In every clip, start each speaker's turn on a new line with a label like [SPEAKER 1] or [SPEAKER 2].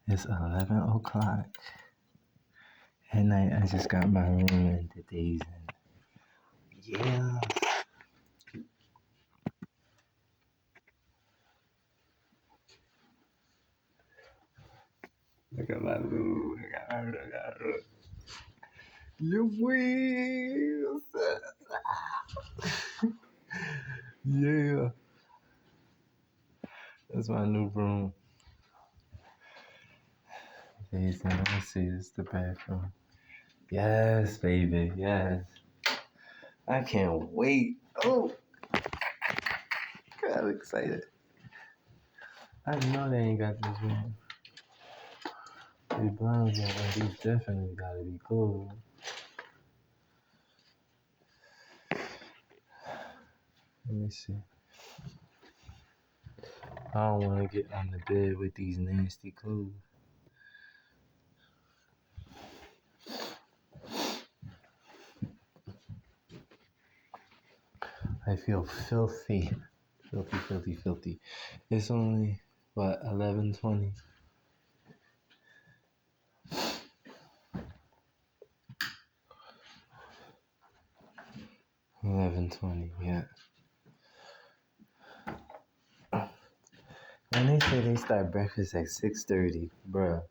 [SPEAKER 1] It's 11 o'clock at night. I just got my room into Daysin. Yeah. I got my room. I got my room. You will. Yeah. That's my new room. Daysin, let me see. It's the bathroom. Yes, baby. Yes. I can't wait. Oh, I'm excited. I know they ain't got this room. These blinds are these definitely gotta be cool. Let me see. I don't want to get on the bed with these nasty clothes. I feel filthy. Filthy, filthy, filthy. It's only, what, 11:20? 11:20, yeah. And they say they start breakfast at 6:30. Bruh,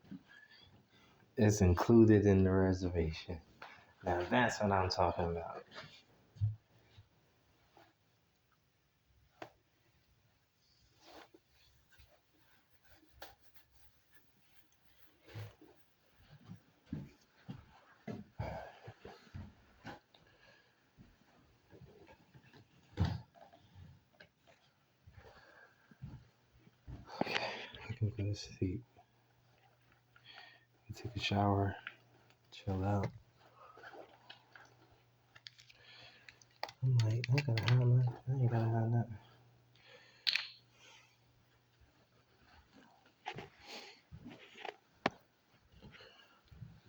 [SPEAKER 1] it's included in the reservation. Now that's what I'm talking about. Okay, I can go to sleep. Take a shower, chill out. I'm like, I gotta have nothing. I ain't gotta have nothing.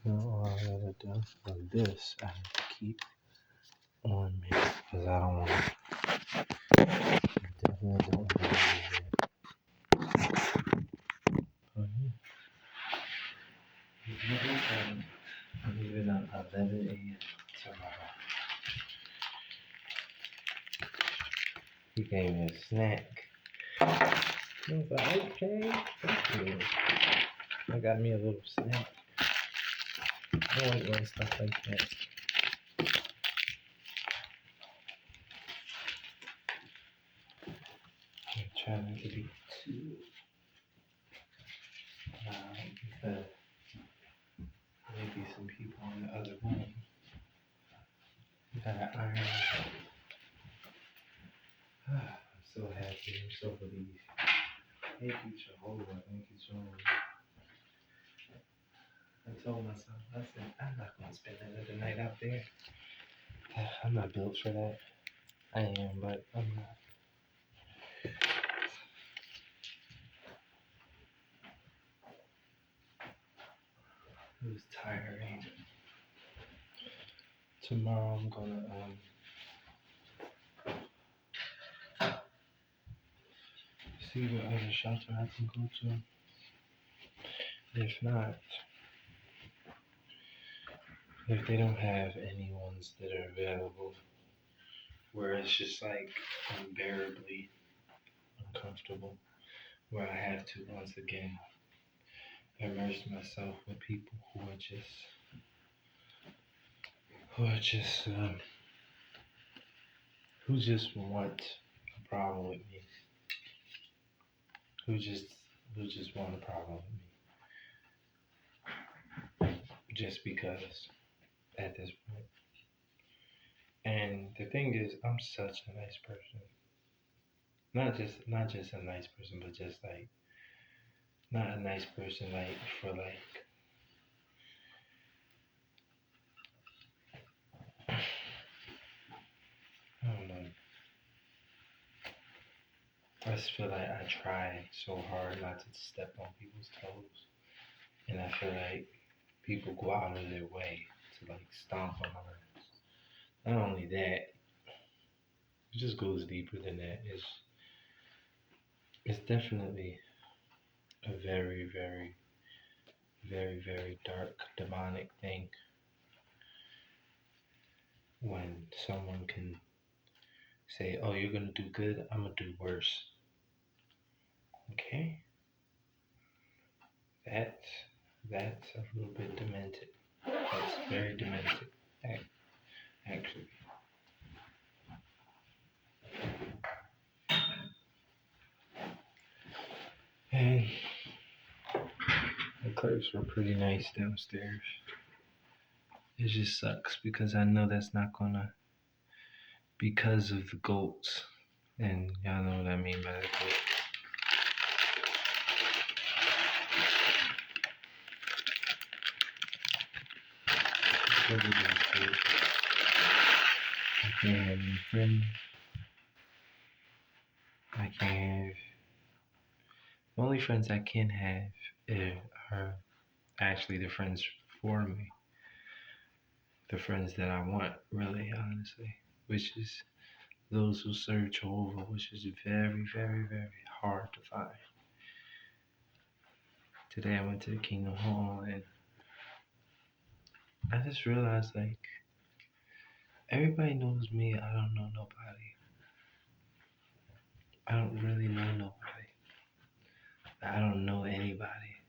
[SPEAKER 1] You know, all I gotta do, like this, I have to keep on me because I don't want to. Definitely don't want to leave it. Oh, yeah. I'm leaving at 11 a.m. tomorrow. He gave me a snack. I was like, okay, thank you. I got me a little snack. I like little stuff like that. I'm trying not to be too loud because maybe some people in the other room that I am. I'm so happy. I'm so relieved. Thank you, Jehovah. Thank you, Jehovah. I told myself, I said, I'm not going to spend another night out there. I'm not built for that. I am, but I'm not. It was tiring. Tomorrow I'm gonna see what other shelter I can go to. If not, if they don't have any ones that are available, where it's just like unbearably uncomfortable, where I have to once again immerse myself with people who just want a problem with me, who just who just want a problem with me, just because at this point. And the thing is, I'm such a nice person. Not just a nice person, but just like not a nice person like for like I don't know. I just feel like I try so hard not to step on people's toes, and I feel like people go out of their way to like stomp on ours. Not only that, it just goes deeper than that. It's definitely a very very very, very dark, demonic thing when someone can say, "Oh, you're gonna do good, I'm gonna do worse." Okay, that's that's a little bit demented. That's very demented, actually. And the clips were pretty nice downstairs. It just sucks because I know that's not gonna, because of the goats, and y'all know what I mean by the goats. Because of those goats, I can't have any friends. I can't have. The only friends I can have are actually the friends for me, the friends that I want, really, honestly, which is those who serve Jehovah, which is very, very, very hard to find. Today I went to the Kingdom Hall and I just realized like everybody knows me. I don't know nobody. I don't really know nobody. I don't know anybody.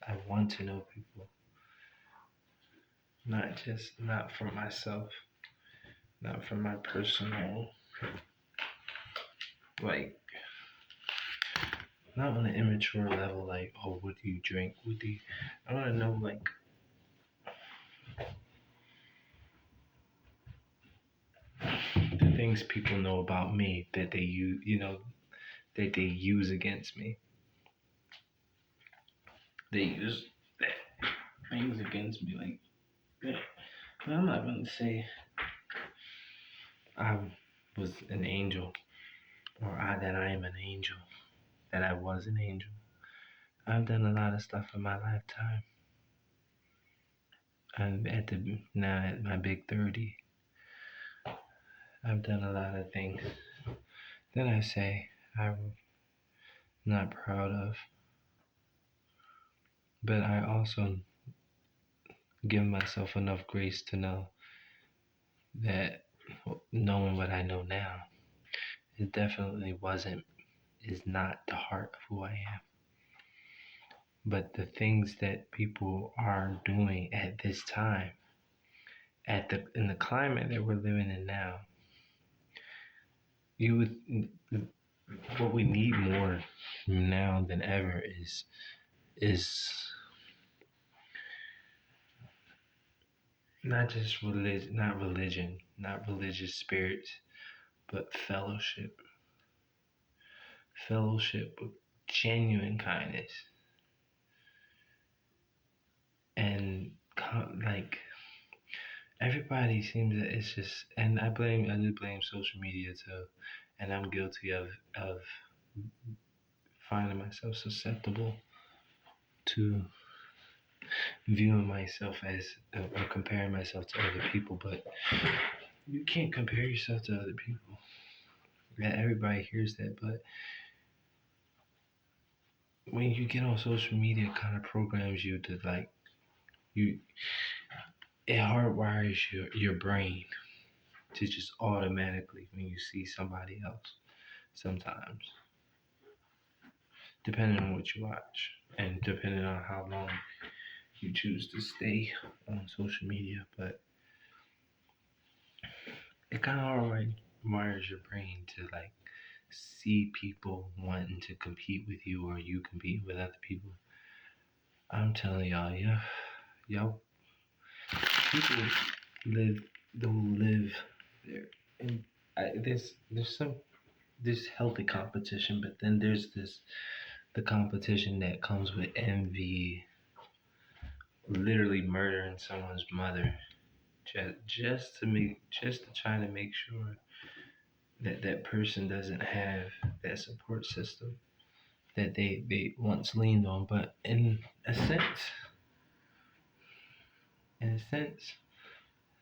[SPEAKER 1] I want to know people. Not for myself, not for my personal, like, not on an immature level, like, oh, what do you drink? What do you, I want to know, like, the things people know about me that they use, that they use against me. They use things against me, like, I'm not going to say I was an angel or that I am an angel, that I was an angel. I've done a lot of stuff in my lifetime. I'm now at my big 30. I've done a lot of things that I say I'm not proud of, but I also give myself enough grace to know that knowing what I know now, it definitely is not the heart of who I am. But the things that people are doing at this time, in the climate that we're living in now, you would what we need more now than ever is not just religion, not religious spirits, but fellowship with genuine kindness, and like everybody seems that it's just, and I do blame social media too, and I'm guilty of finding myself susceptible to viewing myself as or comparing myself to other people, but you can't compare yourself to other people. Yeah, everybody hears that, but when you get on social media, it kind of programs you to like you. It hardwires your brain to just automatically when you see somebody else. Sometimes, depending on what you watch and depending on how long you choose to stay on social media, but it kind of hardwires your brain to like see people wanting to compete with you or you compete with other people. I'm telling y'all, yeah, y'all people live don't live there, and there's healthy competition, but then there's the competition that comes with envy, literally murdering someone's mother, just to try to make sure that that person doesn't have that support system that they once leaned on. But in a sense,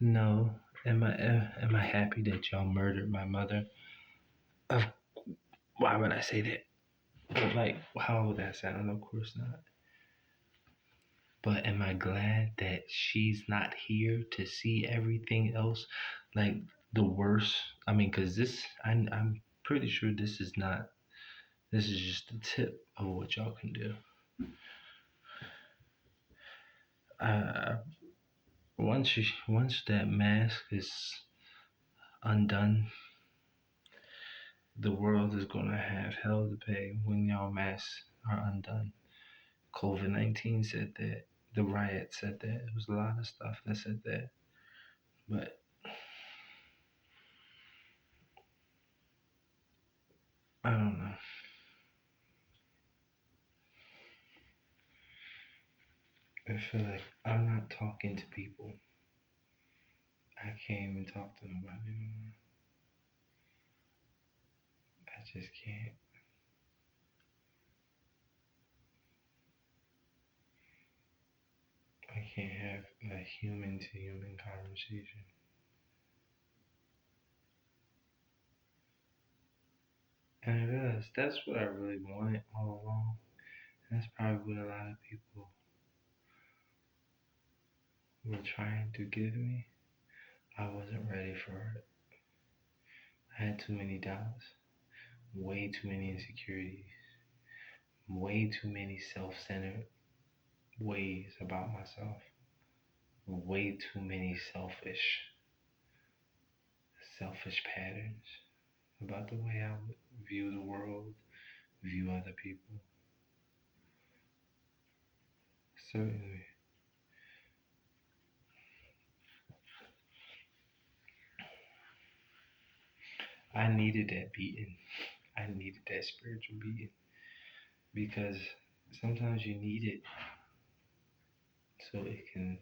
[SPEAKER 1] no. Am I happy that y'all murdered my mother? Of Why would I say that? Like, how would that sound? Of course not. But am I glad that she's not here to see everything else? Like the worst. I mean, because I'm pretty sure this is not, this is just the tip of what y'all can do. Uh, once that mask is undone, the world is gonna have hell to pay when y'all masks are undone. COVID-19 said that. The riot said that. It was a lot of stuff that said that. But I don't know. I feel like I'm not talking to people. I can't even talk to nobody anymore. I just can't. I can't have a human to human conversation. And I realized that's what I really wanted all along. That's probably what a lot of people were trying to give me. I wasn't ready for it. I had too many doubts, way too many insecurities, way too many self centered ways about myself, way too many selfish patterns about the way I would view the world, view other people. Certainly, I needed that beating. I needed that spiritual beating because sometimes you need it so it can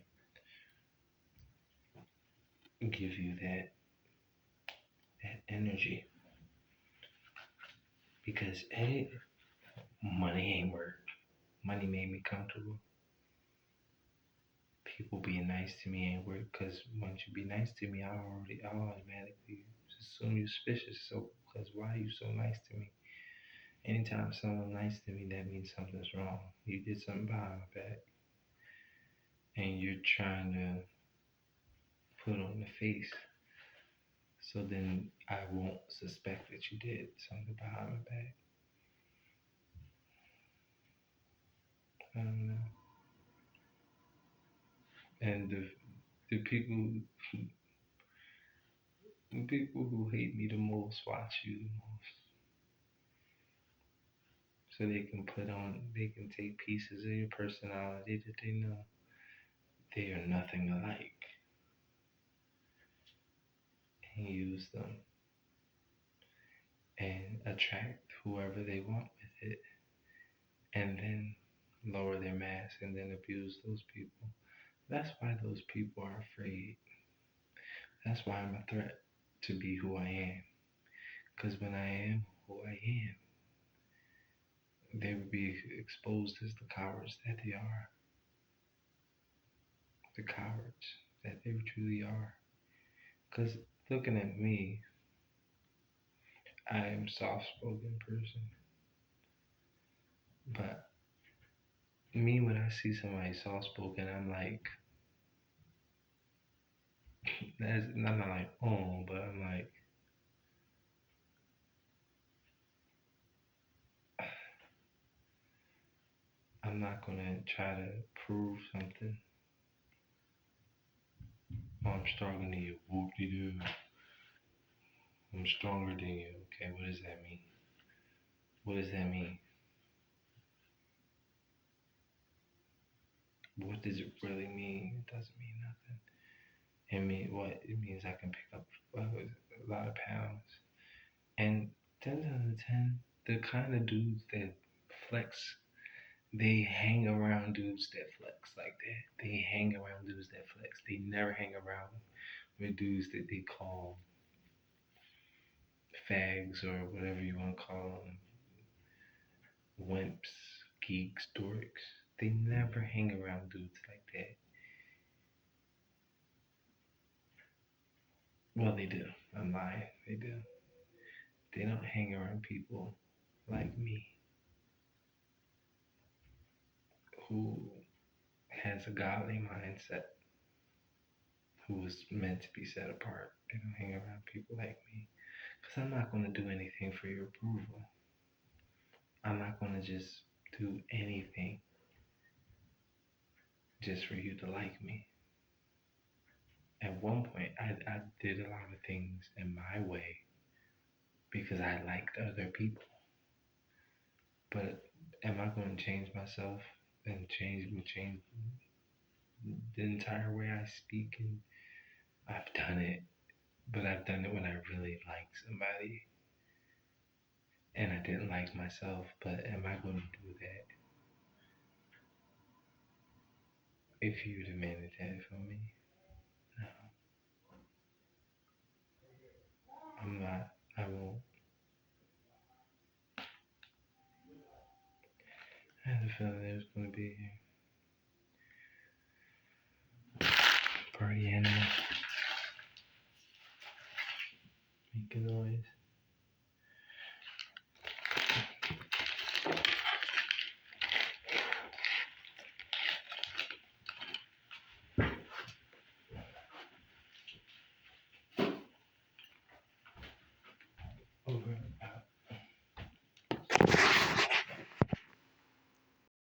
[SPEAKER 1] give you that energy. Because hey, money ain't work. Money made me comfortable. People being nice to me ain't work. Because once you be nice to me, I automatically assume you're suspicious. So, because why are you so nice to me? Anytime someone nice to me, that means something's wrong. You did something behind my back, and you're trying to put on the face. So then I won't suspect that you did something behind my back. I don't know. And the people who hate me the most watch you the most, so they can take pieces of your personality that they know they are nothing alike, and use them and attract whoever they want with it, and then lower their mask and then abuse those people. That's why those people are afraid. That's why I'm a threat to be who I am. Because when I am who I am, they would be exposed as the cowards that they are. The cowards that they truly are. Because looking at me, I am a soft spoken person. But me, when I see somebody soft spoken, I'm like, I'm not like, oh, but I'm like, I'm not going to try to prove something. Oh, I'm stronger than you. Whoop de doo. I'm stronger than you. Okay, what does that mean? What does that mean? What does it really mean? It doesn't mean nothing. It mean what? It means I can pick up a lot of pounds. And 10 out of 10, the kind of dudes that flex, they hang around dudes that flex like that. They hang around dudes that flex. They never hang around with dudes that they call fags or whatever you want to call them, wimps, geeks, dorks. They never hang around dudes like that. Well, they do. I'm lying. They do. They don't hang around people like me who has a godly mindset, who was meant to be set apart. They don't hang around people like me. Because I'm not going to do anything for your approval. I'm not going to just do anything just for you to like me. At one point, I did a lot of things in my way because I liked other people. But am I going to change myself and change the entire way I speak? And I've done it, but I've done it when I really liked somebody and I didn't like myself. But am I going to do that if you demanded that from me? No, I'm not. I won't. I had a feeling there was going to be a party animal making noise. Over.